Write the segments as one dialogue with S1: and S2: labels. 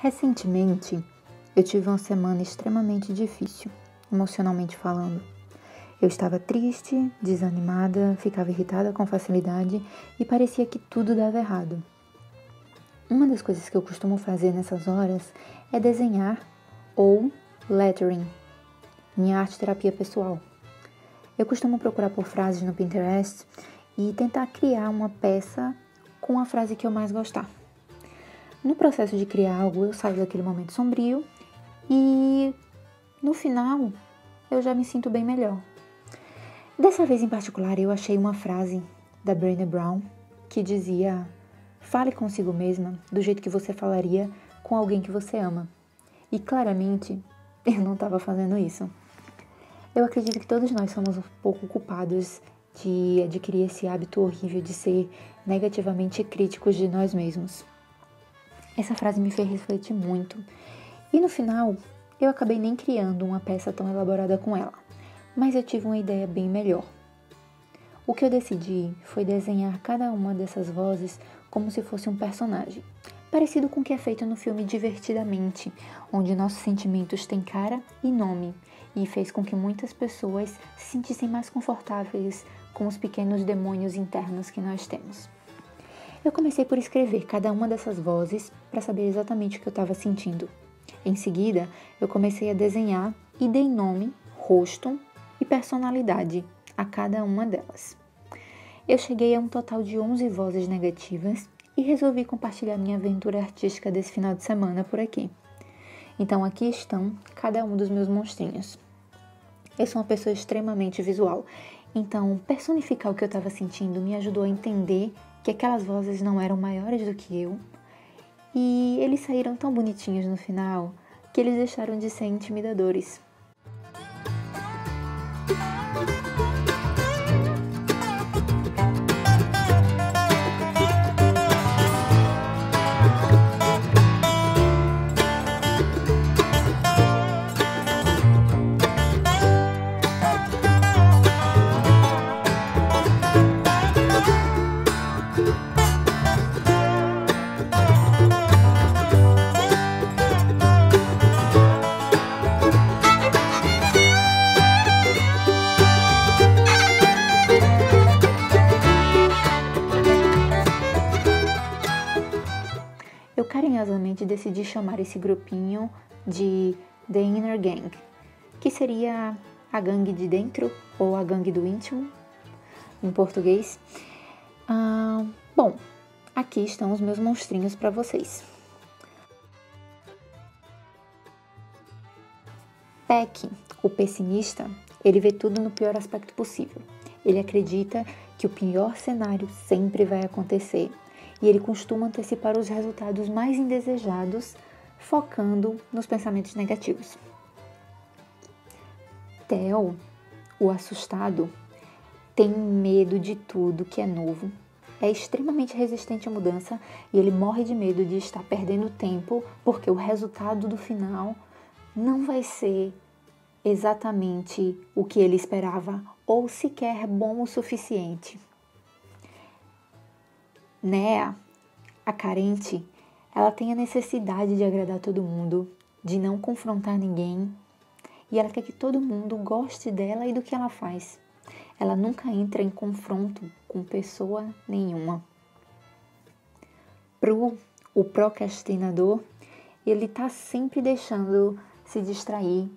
S1: Recentemente, eu tive uma semana extremamente difícil, emocionalmente falando. Eu estava triste, desanimada, ficava irritada com facilidade e parecia que tudo dava errado. Uma das coisas que eu costumo fazer nessas horas é desenhar ou lettering, minha arte terapia pessoal. Eu costumo procurar por frases no Pinterest e tentar criar uma peça com a frase que eu mais gostar. No processo de criar algo, eu saio daquele momento sombrio e, no final, eu já me sinto bem melhor. Dessa vez em particular, eu achei uma frase da Brené Brown que dizia: fale consigo mesma do jeito que você falaria com alguém que você ama. E claramente, eu não estava fazendo isso. Eu acredito que todos nós somos um pouco culpados de adquirir esse hábito horrível de ser negativamente críticos de nós mesmos. Essa frase me fez refletir muito. E no final, eu acabei nem criando uma peça tão elaborada com ela. Mas eu tive uma ideia bem melhor. O que eu decidi foi desenhar cada uma dessas vozes como se fosse um personagem, parecido com o que é feito no filme Divertidamente, onde nossos sentimentos têm cara e nome, e fez com que muitas pessoas se sentissem mais confortáveis com os pequenos demônios internos que nós temos. Eu comecei por escrever cada uma dessas vozes para saber exatamente o que eu estava sentindo. Em seguida, eu comecei a desenhar e dei nome, rosto e personalidade a cada uma delas. Eu cheguei a um total de 11 vozes negativas e resolvi compartilhar minha aventura artística desse final de semana por aqui. Então aqui estão cada um dos meus monstrinhos. Eu sou uma pessoa extremamente visual, então personificar o que eu estava sentindo me ajudou a entender que aquelas vozes não eram maiores do que eu, e eles saíram tão bonitinhos no final que eles deixaram de ser intimidadores. Eu carinhosamente decidi chamar esse grupinho de The Inner Gang, que seria a gangue de dentro ou a gangue do íntimo, em português. Bom, aqui estão os meus monstrinhos para vocês. Peck, o pessimista, ele vê tudo no pior aspecto possível. Ele acredita que o pior cenário sempre vai acontecer. E ele costuma antecipar os resultados mais indesejados, focando nos pensamentos negativos. Theo, o assustado, tem medo de tudo que é novo, é extremamente resistente à mudança e ele morre de medo de estar perdendo tempo porque o resultado do final não vai ser exatamente o que ele esperava ou sequer bom o suficiente. Nea, a carente, ela tem a necessidade de agradar todo mundo, de não confrontar ninguém, e ela quer que todo mundo goste dela e do que ela faz. Ela nunca entra em confronto com pessoa nenhuma. Pru, o procrastinador, ele está sempre deixando se distrair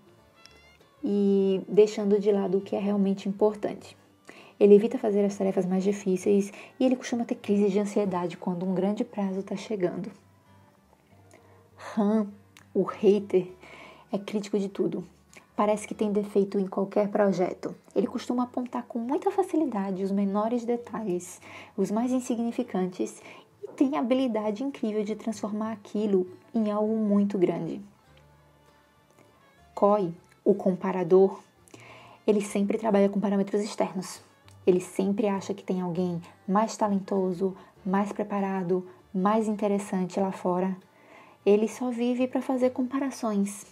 S1: e deixando de lado o que é realmente importante. Ele evita fazer as tarefas mais difíceis e ele costuma ter crises de ansiedade quando um grande prazo está chegando. Han, o hater, é crítico de tudo. Parece que tem defeito em qualquer projeto. Ele costuma apontar com muita facilidade os menores detalhes, os mais insignificantes, e tem a habilidade incrível de transformar aquilo em algo muito grande. Koi, o comparador, ele sempre trabalha com parâmetros externos. Ele sempre acha que tem alguém mais talentoso, mais preparado, mais interessante lá fora. Ele só vive para fazer comparações.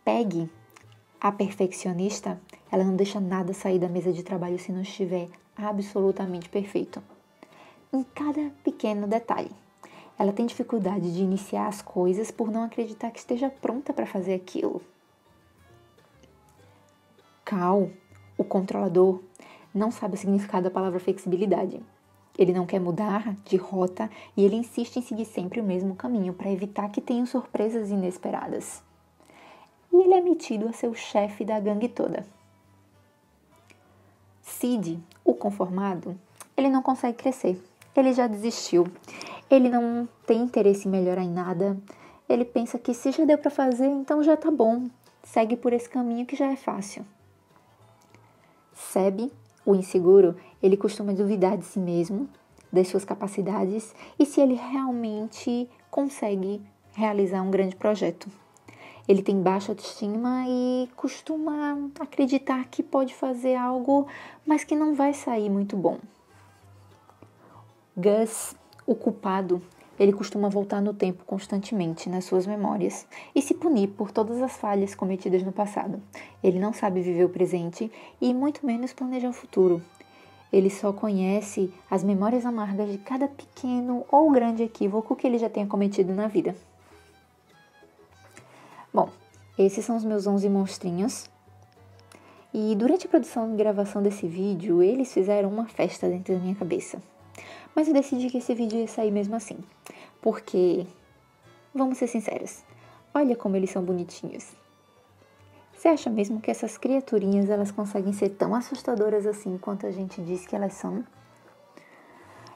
S1: Peg, a perfeccionista, ela não deixa nada sair da mesa de trabalho se não estiver absolutamente perfeito. Em cada pequeno detalhe. Ela tem dificuldade de iniciar as coisas por não acreditar que esteja pronta para fazer aquilo. Cal, o controlador, não sabe o significado da palavra flexibilidade. Ele não quer mudar de rota e ele insiste em seguir sempre o mesmo caminho para evitar que tenham surpresas inesperadas. E ele é metido a ser o chefe da gangue toda. Sid, o conformado, ele não consegue crescer. Ele já desistiu. Ele não tem interesse em melhorar em nada. Ele pensa que se já deu para fazer, então já tá bom. Segue por esse caminho que já é fácil. Seb, o inseguro, ele costuma duvidar de si mesmo, das suas capacidades e se ele realmente consegue realizar um grande projeto. Ele tem baixa autoestima e costuma acreditar que pode fazer algo, mas que não vai sair muito bom. Gus, o culpado, ele costuma voltar no tempo constantemente nas suas memórias e se punir por todas as falhas cometidas no passado. Ele não sabe viver o presente e muito menos planejar o futuro. Ele só conhece as memórias amargas de cada pequeno ou grande equívoco que ele já tenha cometido na vida. Bom, esses são os meus 11 monstrinhos. E durante a produção e gravação desse vídeo, eles fizeram uma festa dentro da minha cabeça. Mas eu decidi que esse vídeo ia sair mesmo assim. Porque, vamos ser sinceros, olha como eles são bonitinhos. Você acha mesmo que essas criaturinhas elas conseguem ser tão assustadoras assim quanto a gente diz que elas são?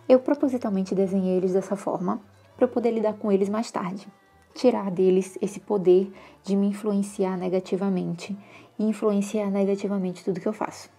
S1: Eu propositalmente desenhei eles dessa forma para eu poder lidar com eles mais tarde. Tirar deles esse poder de me influenciar negativamente e influenciar negativamente tudo que eu faço.